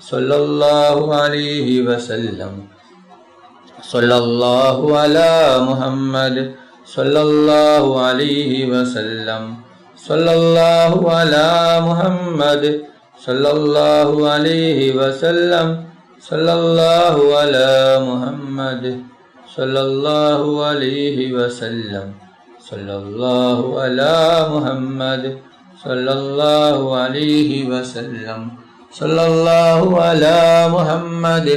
സല്ലല്ലാഹു അലൈഹി വസല്ലം. സല്ലല്ലാഹു അലാ മുഹമ്മദ് സല്ലല്ലാഹു അലൈഹി വസല്ലം. സല്ലല്ലാഹു അലാ മുഹമ്മദ് സല്ലല്ലാഹു അലൈഹി വസല്ലം. സല്ലല്ലാഹു അലാ മുഹമ്മദ് സല്ലല്ലാഹു അലൈഹി വസല്ലം. സല്ലല്ലാഹു അലാ മുഹമ്മദ് സല്ലല്ലാഹു അലൈഹി വസല്ലം. സല്ലല്ലാഹു അലാ മുഹമ്മദ്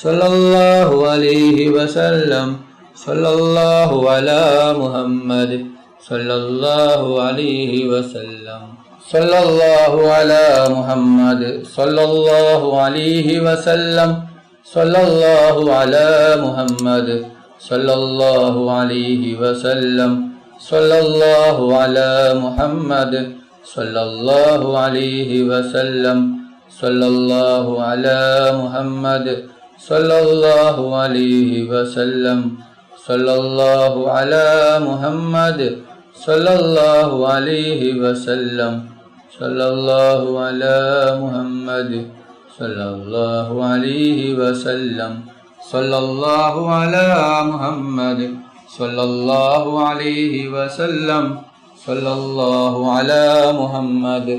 സല്ലല്ലാഹു അലൈഹി വസല്ലം. സല്ലല്ലാഹു അലാ മുഹമ്മദ് സല്ലല്ലാഹു അലൈഹി വസല്ലം. സല്ലല്ലാഹു അലാ മുഹമ്മദ് സല്ലല്ലാഹു അലൈഹി വസല്ലം. സല്ലല്ലാഹു അലാ മുഹമ്മദ് സല്ലല്ലാഹു അലൈഹി വസല്ലം. സല്ലല്ലാഹു അലാ മുഹമ്മദ് സല്ലല്ലാഹു അലൈഹി വസല്ലം. സല്ലല്ലാഹു അലാ മുഹമ്മദ് സല്ലല്ലാഹു അലൈഹി വസല്ലം. സല്ലല്ലാഹു അലാ മുഹമ്മദ് സല്ലല്ലാഹു അലൈഹി വസല്ലം. സല്ലല്ലാഹു അലാ മുഹമ്മദ് സല്ലല്ലാഹു അലൈഹി വസല്ലം. സല്ലല്ലാഹു അലാ മുഹമ്മദ് സല്ലല്ലാഹു അലൈഹി വസല്ലം. സല്ലല്ലാഹു അലാ മുഹമ്മദ് സല്ലല്ലാഹു അലൈഹി വസല്ലം. സല്ലല്ലാഹു അലാ മുഹമ്മദ്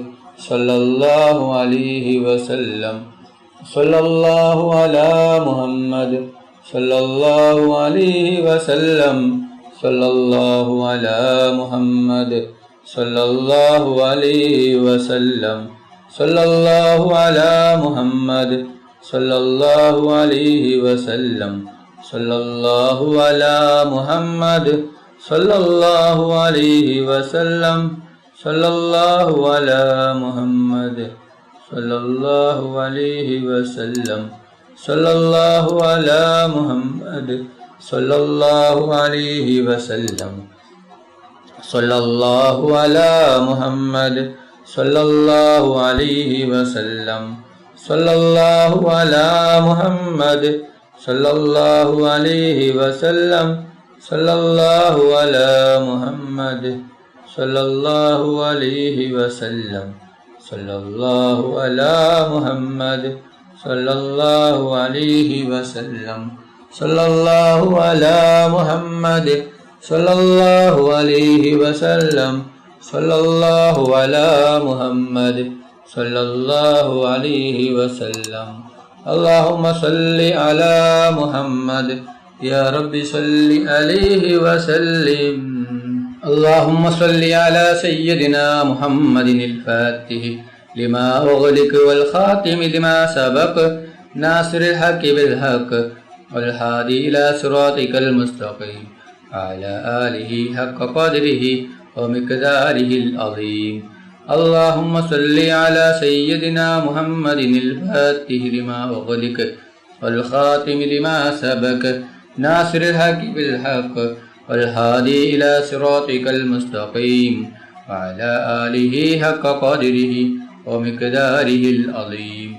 സല്ലല്ലാഹു അലൈഹി വസല്ലം. സല്ലല്ലാഹു അലാ മുഹമ്മദ് സല്ലല്ലാഹു അലൈഹി വസല്ലം. സല്ലല്ലാഹു അലാ മുഹമ്മദ് സല്ലല്ലാഹു അലൈഹി വസല്ലം. സല്ലല്ലാഹു അലാ മുഹമ്മദ് സല്ലല്ലാഹു അലൈഹി വസല്ലം. സല്ലല്ലാഹു അലാ മുഹമ്മദ് സല്ലല്ലാഹു അലൈഹി വസല്ലം. സല്ലല്ലാഹു അലാ മുഹമ്മദ് സല്ലല്ലാഹു അലൈഹി വസല്ലം. സല്ലല്ലാഹു അലാ മുഹമ്മദ് സല്ലല്ലാഹു അലൈഹി വസല്ലം. സല്ലല്ലാഹു അലാ മുഹമ്മദ് സല്ലല്ലാഹു അലൈഹി വസല്ലം. സല്ലല്ലാഹു അലാ മുഹമ്മദ് സല്ലല്ലാഹു അലൈഹി വസല്ലം. സല്ലല്ലാഹു അലാ മുഹമ്മദ് സല്ലല്ലാഹു അലൈഹി വസല്ലം. സല്ലല്ലാഹു അലാ മുഹമ്മദ് സല്ലല്ലാഹു അലൈഹി വസല്ലം. സല്ലല്ലാഹു അലാ മുഹമ്മദ് സല്ലല്ലാഹു അലൈഹി വസല്ലം. اللهم صل على محمد يا رب صل عليه وسلم. اللهم صل على سيدنا محمد الفاتح لما أغلق والخاتم لما سبق ناصر الحق بالحق والهادي إلى صراطك المستقيم وعلى آله حق قدره ومقداره العظيم. اللهم صل على سيدنا محمد الفاتح لما أغلق والخاتم لما سبق ناصر الحق بالحق والهادي إلى صراطك المستقيم وعلى آله حق قدره ومقداره العظيم.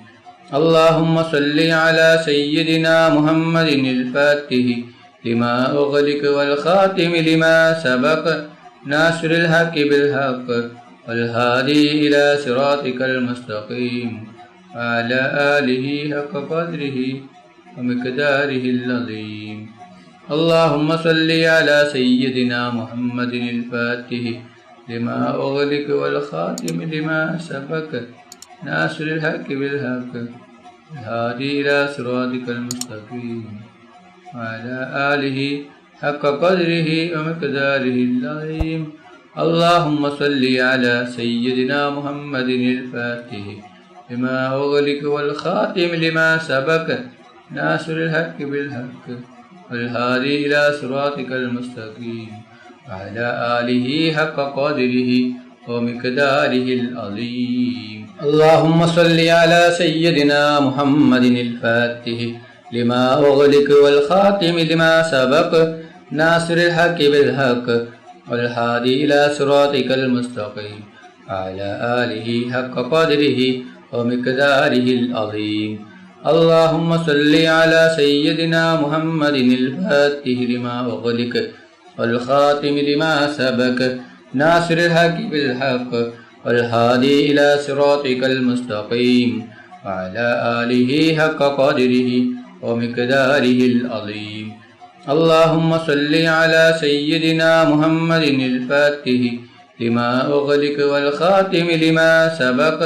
اللهم صل على سيدنا محمد الفاتح لما أغلق والخاتم لما سبق ناصر الحق بالحق والهادي إلى صراطك المستقيم وعلى آله حق قدره ومقداره العظيم. اللهم صل على سيدنا محمد الفاتح لما أغلق والخاتم لما سبق ناصر الحق بالحق والهادي إلى صراطك المستقيم وعلى آله حق قدره ومقداره العظيم. اللهم صل على سيدنا محمد الفاتح لما أغلق والخاتم لما سبق ناصر الحق بالحق والهادي إلى صراطك المستقيم وعلى آله حق قدره ومقداره العظيم. اللهم صل على سيدنا محمد الفاتح لما أغلق والخاتم لما سبق ناصر الحق بالحق والهادي إلى صراطك المستقيم وعلى آله حق قدره ومقداره العظيم. اللهم صل على سيدنا محمد الفاتح لما أغلق والخاتم لما سبق ناصر الحق بالحق والهادي إلى صراطك المستقيم وعلى آله حق قدره ومقداره العظيم. اللهم صل على سيدنا محمد الفاتح لما أغلق والخاتم لما سبق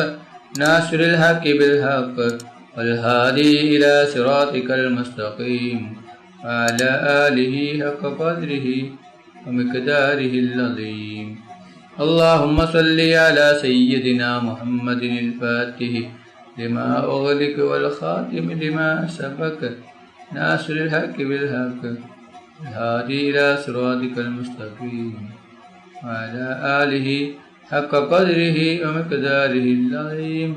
ناصر الحق بالحق والهادي إلى صراطك المستقيم وعلى آله حق قدره ومقداره العظيم. اللهم صل على سيدنا محمد الفاتح لما أغلق والخاتم لما سبق ناصر الحق بالحق والهادي إلى صراطك المستقيم وعلى آله حق قدره ومقداره العظيم.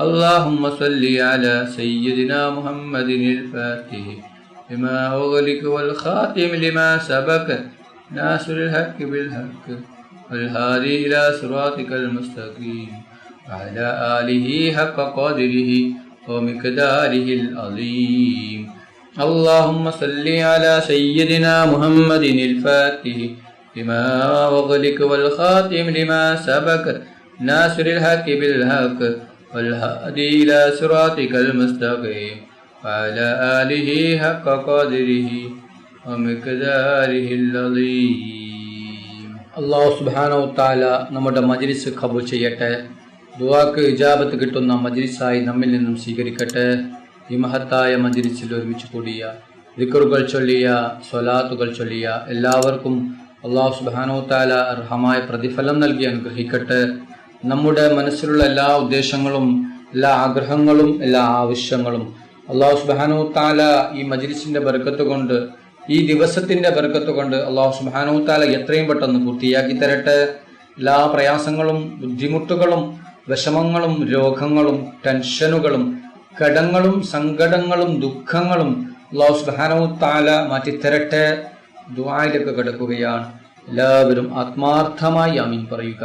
اللهم صل على سيدنا محمد الفاتح لما أغلق والخاتم لما سبق ناصر الحق بالحق والهادي إلى صراطك المستقيم وعلى آله حق قدره ومقداره العظيم. اللهم صل على سيدنا محمد الفاتح لما أغلق والخاتم لما سبق ناصر الحق بالحق والهادي إلى صراطك المستقيم وعلى آله حق قدره ومقداره العظيم. അല്ലാഹു സുബ്ഹാനഹു വ തആല നമ്മുടെ മജ്ലിസ് ഖബൂൽ ചെയ്യട്ടെ. ദുആക്ക് ഇജാബത്ത് കിട്ടുന്ന മജ്ലിസായി നമ്മിൽ നിന്നും സ്വീകരിക്കട്ടെ. ഈ മഹത്തായ മജ്ലിസിൽ ഒരുമിച്ച് കൂടിയ ദിക്റുകൾ ചൊല്ലിയ സ്വലാത്തുകൾ ചൊല്ലിയ എല്ലാവർക്കും അല്ലാഹു സുബ്ഹാനഹു വ തആല അർഹമായ പ്രതിഫലം നൽകി അനുഗ്രഹിക്കട്ടെ. നമ്മുടെ മനസ്സിലുള്ള എല്ലാ ഉദ്ദേശങ്ങളും എല്ലാ ആഗ്രഹങ്ങളും എല്ലാ ആവശ്യങ്ങളും അല്ലാഹു സുബ്ഹാനഹു വ തആല ഈ മജ്ലിസിന്റെ ബർക്കത്ത് കൊണ്ട് ഈ ദിവസത്തിന്റെ ബർക്കത്ത് കൊണ്ട് അല്ലാഹു സുബ്ഹാനഹു വ തആല എത്രയും പെട്ടെന്ന് പൂർത്തിയാക്കി തരട്ടെ. എല്ലാ പ്രയാസങ്ങളും ബുദ്ധിമുട്ടുകളും വിഷമങ്ങളും രോഗങ്ങളും ടെൻഷനുകളും കടങ്ങളും സങ്കടങ്ങളും ദുഃഖങ്ങളും അല്ലാഹു സുബ്ഹാനഹു വ തആല മാറ്റിത്തരട്ടെ. ദുആയിലേക്ക് കടക്കുകയാണ്. എല്ലാവരും ആത്മാർത്ഥമായി ആമീൻ പറയുക.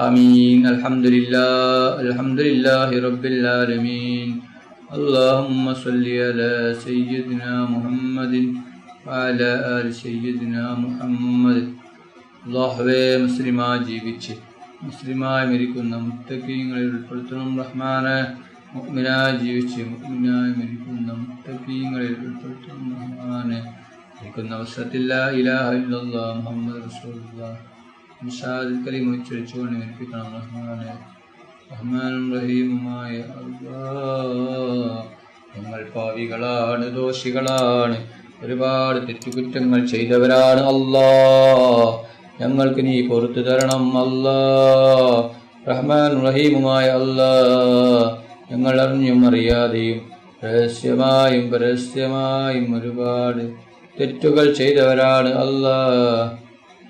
ആമീൻ. അൽഹംദുലില്ലാഹി റബ്ബിൽ ആലമീൻ. اللهم صل على سيدنا محمد وعلى آل سيدنا محمد. അല്ലാഹുവേ, മുസ്ലിമായി ജീവിച്ച് മുസ്ലിമായി മരിക്കുന്ന മുത്തഖീങ്ങളിൽ ഉൾപ്പെടുത്തണം റഹ്മാനെ. മുഅ്മിനായി ജീവിച്ച് മുഅ്മിനായി മരിക്കുന്ന മുത്തഖീങ്ങളിൽ ഉൾപ്പെടുത്തണം റഹ്മാനെ. മരിക്കുന്ന അവസരത്തിൽ ലാ ഇലാഹ ഇല്ലല്ലാഹ് മുഹമ്മദ് റസൂലുള്ളാഹ് മുസാദിൽ കലിമ ഉച്ചരിച്ചുകൊണ്ട് മരിപ്പിക്കണം റഹ്മാനെ. റഹ്മാനും റഹീമുമായ അല്ലാഹ്, ഞങ്ങൾ പാവികളാണ്, ദോഷികളാണ്, ഒരുപാട് തെറ്റുകുറ്റങ്ങൾ ചെയ്തവരാണ്. അല്ലാഹ്, ഞങ്ങൾക്ക് നീ പുറത്തു തരണം. അല്ലാഹ്, റഹ്മാനും റഹീമുമായ അല്ലാഹ്, ഞങ്ങൾ അറിഞ്ഞും അറിയാതെയും രഹസ്യമായും പരസ്യമായും ഒരുപാട് തെറ്റുകൾ ചെയ്തവരാണ്. അല്ലാഹ്,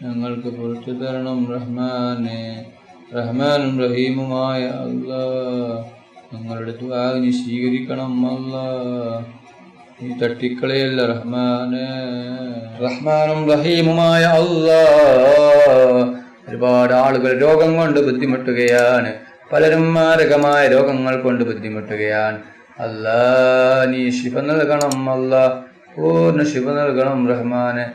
ഞങ്ങൾക്ക് പുറത്തു തരണം റഹ്മാനെ. റഹ്മാനും റഹീമുമായ അല്ലാഹ്, ഞങ്ങളുടെ ദുആ നീ സ്വീകരിക്കണം. അല്ലാഹ്, നീ തട്ടിക്കളയല്ല റഹ്മാനെ. റഹ്മാനും റഹീമുമായ അല്ലാഹ്, ഒരുപാട് ആളുകൾ രോഗം കൊണ്ട് ബുദ്ധിമുട്ടുകയാണ്. പലരും മാരകമായ രോഗങ്ങൾ കൊണ്ട് ബുദ്ധിമുട്ടുകയാണ്. അല്ലാഹ്, നീ ശിഫ നൽകണം. അല്ലാഹ്, പൂർണ്ണ ശിഫ നൽകണം റഹ്മാനെ.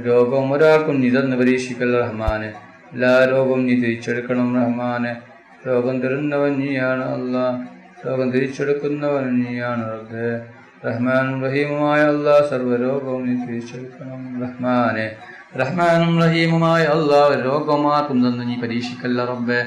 രോഗം ഒരാൾക്കും നീ തന്ന് പരീക്ഷിക്കല്ല റഹ്മാനെ. എല്ലാ രോഗവും നീ തിരിച്ചെടുക്കണം റഹ്മാനെ. രോഗം തരുന്നവൻ നീയാണ് അല്ലാഹ്, രോഗം തിരിച്ചെടുക്കുന്നവൻ നീയാണ് റബ്ബേ. റഹ്മാനും റഹീമുമായ അല്ലാഹ്, സർവ്വരോഗവും നീ തിരിച്ചെടുക്കണം റഹ്മാനെ. റഹ്മാനും റഹീമുമായ അല്ലാഹ്, രോഗമാർക്കും തന്ന് നീ പരീക്ഷിക്കല്ല റബ്ബേ.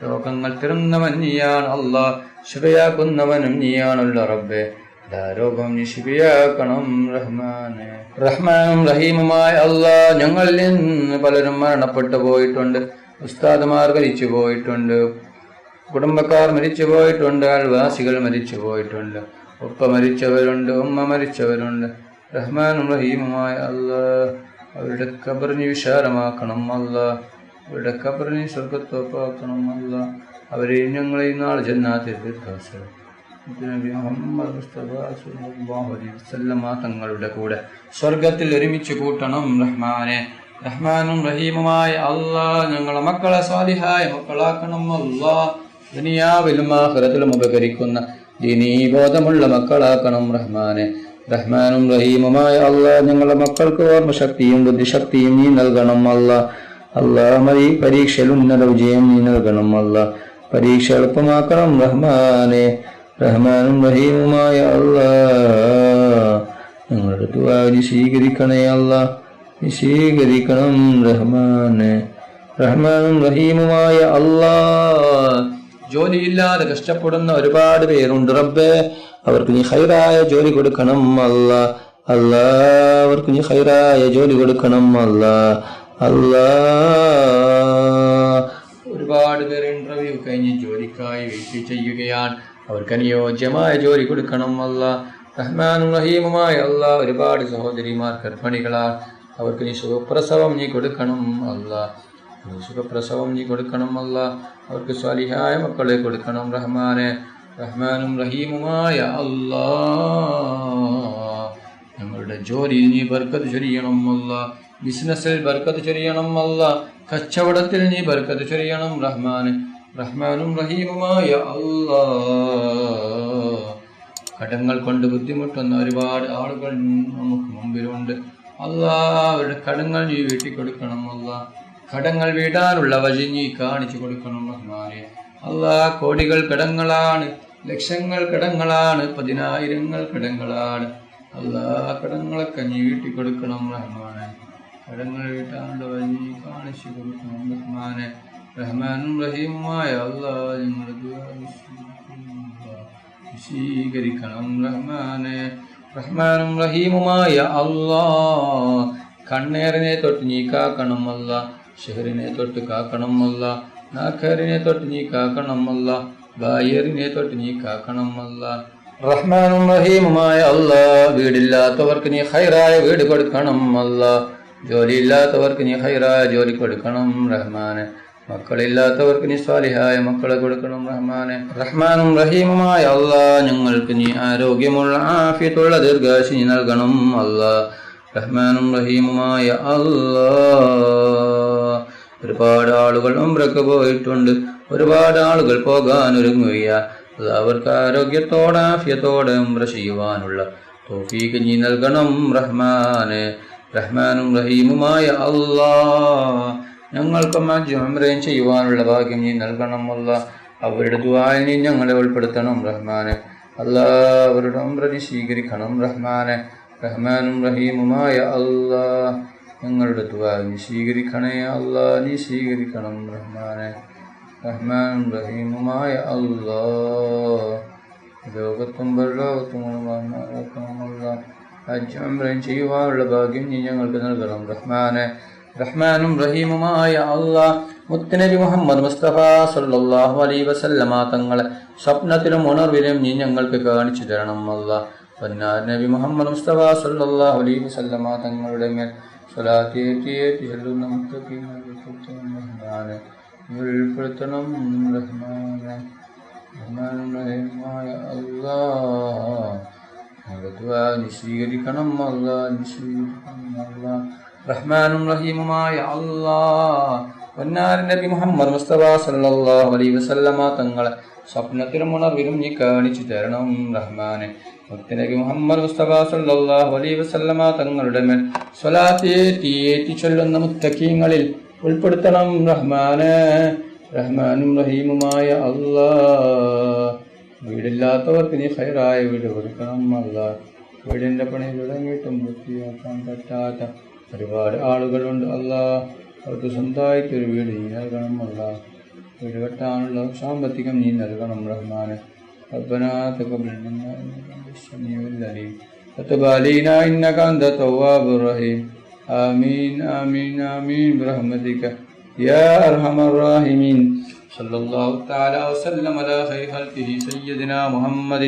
രോഗങ്ങൾ തരുന്നവൻ നീയാണ് അല്ലാഹ്, ശിഫയാക്കുന്നവനും നീയാണല്ലോ റബ്ബേ. എല്ലാ രോഗവും നീ ശിഫയാക്കണം റഹ്മാനെ. റഹ്മാനും റഹീമുമായ അല്ലാഹ്, ഞങ്ങളിൽ നിന്ന് പലരും മരണപ്പെട്ടു പോയിട്ടുണ്ട്. ഉസ്താദുമാർ മരിച്ചു പോയിട്ടുണ്ട്, കുടുംബക്കാർ മരിച്ചു പോയിട്ടുണ്ട്, അയൽവാസികൾ മരിച്ചു പോയിട്ടുണ്ട്, ഉപ്പ മരിച്ചവരുണ്ട്, ഉമ്മ മരിച്ചവരുണ്ട്. റഹ്മാനും റഹീമുമായ അല്ലാഹ്, അവരുടെ ഖബറിനെ വിശാലമാക്കണം അല്ലാഹ്, അവരുടെ ഖബറിനെ സ്വർഗ്ഗത്തോപ്പാക്കണം അല്ലാഹ്. അവരെയും ഞങ്ങളെയും നാളെ ജന്നാത്തിൽ ഫിർദൗസിൽ നബി മുഹമ്മദ് മുസ്തഫ സല്ലല്ലാഹു അലൈഹി വസല്ലം തങ്ങളുടെ കൂടെ സ്വർഗ്ഗത്തിൽ ഒരുമിച്ച് കൂട്ടണം റഹ്മാനെ. റഹ്മാനും റഹീമുമായ അല്ലാഹ്, ഞങ്ങളെ മക്കളെ സ്വാലിഹായ മക്കളാക്കണം അല്ലാഹ്. ദുനിയാവിലും ആഖിറത്തിലും ഉപകരിക്കുന്ന ദീനീ ബോധമുള്ള മക്കളാക്കണം റഹ്മാനെ. റഹ്മാനും റഹീമുമായ അല്ലാഹ്, ഞങ്ങളുടെ മക്കൾക്ക് ഓർമ്മശക്തിയും ബുദ്ധിശക്തിയും നീ നൽകണം അല്ലാഹ്. അല്ലാഹ്, പരീക്ഷയിൽ ഉന്നത വിജയം നീ നൽകണം അല്ലാഹ്. പരീക്ഷ എളുപ്പമാക്കണം റഹ്മാനെ. റഹ്മാനും റഹീമുമായ അല്ലാഹ് ഞങ്ങളുടെ ദുആ നീ സ്വീകരിക്കണേ അല്ലാഹ്, നീ സ്വീകരിക്കണം റഹ്മാനെ. റഹ്മാനും റഹീമുമായ അല്ലാഹ് ജോലിയില്ലാതെ കഷ്ടപ്പെടുന്ന ഒരുപാട് പേരുണ്ട് റബ്ബേ, അവർക്ക് നീ ഖൈറായ ജോലി കൊടുക്കണം അല്ലാഹ്. അല്ലാഹ് അവർക്ക് നീ ഖൈറായ ജോലി കൊടുക്കണം അല്ലാഹ്. അല്ലാഹ് ഒരുപാട് പേർ ഇന്റർവ്യൂ കഴിഞ്ഞ് ജോലിക്കായി വെയിറ്റ് ചെയ്യുകയാണ്, അവർക്ക് അനുയോജ്യമായ ജോലി കൊടുക്കണം അല്ലാഹ്. റഹ്മാനും റഹീമുമായ അല്ലാഹ് ഒരുപാട് സഹോദരിമാർ ഗർഭിണികളാണ്, അവർക്ക് നീ സുഖപ്രസവം നീ കൊടുക്കണം അല്ലാഹ്. സുഖപ്രസവം നീ കൊടുക്കണം അല്ലാഹ്, അവർക്ക് സ്വാലിഹായ മക്കളെ കൊടുക്കണം റഹ്മാനെ. റഹ്മാനും റഹീമുമായ അല്ലാഹ് ഞങ്ങളുടെ ജോലിയിൽ നീ ബർക്കത്ത് ചൊരിയണം അല്ലാഹ്, ബിസിനസ്സിൽ ബർക്കത്ത് ചൊരിയണം അല്ലാഹ്, കച്ചവടത്തിൽ നീ ബർക്കത്ത് ചൊരിയണം റഹ്മാനെ. റഹ്മാനും റഹീമുമായ അല്ലാഹ് കടങ്ങൾ കൊണ്ട് ബുദ്ധിമുട്ടുന്ന ഒരുപാട് ആളുകൾ നമുക്ക് മുമ്പിലുണ്ട് അല്ലാഹ്, അവരുടെ കടങ്ങൾ നീ വീട്ടിക്കൊടുക്കണം അല്ലാഹ്. കടങ്ങൾ വീടാനുള്ള വഴി നീ കാണിച്ചു കൊടുക്കണം റഹ്മാനെ. അല്ലാഹ് കോടികൾ കടങ്ങളാണ്, ലക്ഷങ്ങൾ കടങ്ങളാണ്, 10,000 കടങ്ങളാണ് അല്ലാഹ്. കടങ്ങളൊക്കെ നീ വീട്ടിക്കൊടുക്കണം റഹ്മാനെ. കടങ്ങൾ വീട്ടാനുള്ള വഴി നീ കാണിച്ചു കൊടുക്കണം റഹ്മാനെ. റഹ്മാനും റഹീമുമായ അല്ലാഹ് ഞങ്ങളുടെ ദുആ സ്വീകരിക്കണം റഹ്മാനെ. റഹ്മാനും റഹീമുമായ അല്ലാഹ് കണ്ണേറിനെ തൊട്ട് നീ കാക്കണം അല്ലാഹ്, ഷെഹറിനെ തൊട്ട് കാക്കണം അല്ലാഹ്, നാഖറിനെ തൊട്ട് നീ കാക്കണം അല്ലാഹ്, ബായറിനെ തൊട്ട് നീ കാക്കണം അല്ലാഹ്. റഹ്മാനും റഹീമുമായ അല്ലാഹ് വീടില്ലാത്തവർക്ക് നീ ഖൈറായ വീട് കൊടുക്കണം അല്ലാഹ്, ജോലിയില്ലാത്തവർക്ക് നീ ഖൈറായ ജോലി കൊടുക്കണം റഹ്മാനെ. മക്കളില്ലാത്തവർക്ക് നീ സ്വാലിഹായ മക്കളെ കൊടുക്കണം റഹ്മാനെ. റഹ്മാനും റഹീമുമായ അല്ലാഹ് ഞങ്ങൾക്ക് നീ ആരോഗ്യമുള്ള ആഫിയത്തുള്ള ദീർഘായുസ്സ് നീ നൽകണം അല്ലാഹ്. റഹ്മാനും റഹീമുമായ അല്ലാഹ് ഒരുപാട് ആളുകൾ ഉംറക്ക് പോയിട്ടുണ്ട്, ഒരുപാട് ആളുകൾ പോകാൻ ഒരുങ്ങുകയാണ്. അവർക്ക് ആരോഗ്യത്തോടെ ആഫിയത്തോടെ ഉംറ ചെയ്യുവാനുള്ള തൗഫീഖ് നീ നൽകണം റഹ്മാനെ. റഹ്മാനും റഹീമുമായ അല്ലാഹ് ഞങ്ങൾക്കും ഉംറയും ചെയ്യുവാനുള്ള ഭാഗ്യം നീ നൽകണം അല്ലാഹ്. അവരുടെ ദുആയിൽ നീ ഞങ്ങളെ ഉൾപ്പെടുത്തണം റഹ്മാനെ. അല്ലാഹ് അവരുടെ ഉംറ നീ സ്വീകരിക്കണം റഹ്മാനെ. റഹ്മാനും റഹീമുമായ അല്ലാഹ് ഞങ്ങളുടെ ദുആ നീ സ്വീകരിക്കണേ അല്ലാഹ്, നീ സ്വീകരിക്കണം റഹ്മാനെ. റഹ്മാനും റഹീമുമായ അല്ലാഹ് ലോകത്തും പരലോകത്തും ഹജ്ജ് ഉംറയും ചെയ്യുവാനുള്ള ഭാഗ്യം നീ ഞങ്ങൾക്ക് നൽകണം റഹ്മാനെ. റഹ്മാനും റഹീമുമായ അല്ലാഹ് മുത്തുനബി മുഹമ്മദ് മുസ്തഫ സല്ലല്ലാഹു അലൈഹി വസല്ലമ തങ്ങളെ സ്വപ്നത്തിലും ഉണർവിലും നീ ഞങ്ങൾക്ക് കാണിച്ചു തരണം അല്ലാഹ്. നബി മുഹമ്മദ് മുസ്തഫ സല്ലല്ലാഹു അലൈഹി വസല്ലമ തങ്ങളുടെ മേൽ സ്വലാത്ത് ചൊല്ലുന്ന മുത്തഖീങ്ങളെ ഉൾപ്പെടുത്തണം റഹ്മാനെ. റഹ്മാനും റഹീമുമായ അല്ലാഹ് ഞങ്ങളുടെ ദുആ നീ സ്വീകരിക്കണം അല്ലാഹ്, നീ സ്വീകരിക്കണം അല്ലാഹ്. റഹ്മാനും റഹീമുമായ അല്ലാഹ് നബി മുഹമ്മദ് മുസ്തഫ സല്ലല്ലാഹു അലൈഹി വസല്ലമ തങ്ങളെ സ്വപ്നത്തിലും ഉണർവിലും നീ കാണിച്ചു തരണം റഹ്മാനെ. നബി മുഹമ്മദ് മുസ്തഫ സല്ലല്ലാഹു അലൈഹി വസല്ലമ തങ്ങളുടെ മേൽ സ്വലാത്ത് ഏറ്റി ചൊല്ലുന്ന മുത്തഖീങ്ങളിൽ ഉൾപ്പെടുത്തണം റഹ്മാനെ. റഹ്മാനും റഹീമുമായ അല്ലാഹ് വീടില്ലാത്തവർക്ക് നീ ഖൈറായ വീട് കൊടുക്കണം അല്ലാഹ്. വീടിൻ്റെ പണി തുടങ്ങിയിട്ടും വൃത്തിയാക്കാൻ പറ്റാത്ത ഒരുപാട് ആളുകളുണ്ട് അല്ലാഹ്, അവർക്ക് സ്വന്തമായിട്ടൊരു വീട് നീ നൽകണം അല്ലാഹ്. വീട് കെട്ടാനുള്ള സാമ്പത്തികം നീ നൽകണം റഹ്മാനെ. ربنا تقبل منا إنك أنت السميع العليم وتب علينا إنك أنت التواب الرحيم. آمين آمين آمين برحمتك يا أرحم الراحمين. صلى الله تعالى وسلم على خير خلقه سيدنا محمد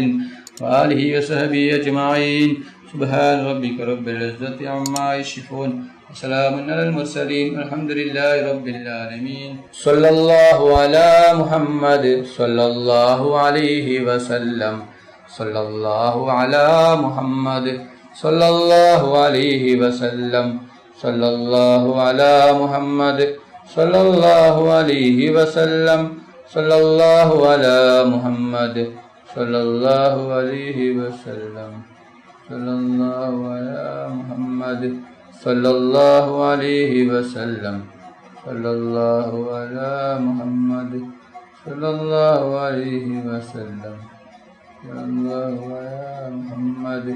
وآله وصحبه أجمعين. سبحان ربك رب العزة عما يصفون وسلام على المرسلين الحمد لله رب العالمين. صلى الله على محمد صلى الله عليه وسلم. صلى الله على محمد صلى الله عليه وسلم. صلى الله على محمد صلى الله عليه وسلم. صلى الله على محمد صلى الله عليه وسلم. صلى الله على محمد صلى الله عليه وسلم. صلى الله على محمد صلى الله عليه وسلم. محمد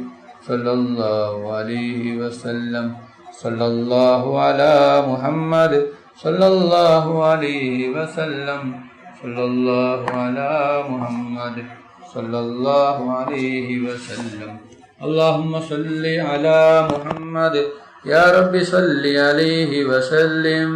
صلى الله عليه وسلم صلى الله على محمد صلى الله عليه وسلم صلى الله على محمد صلى الله عليه وسلم اللهم صل على محمد يا رب صل عليه وسلم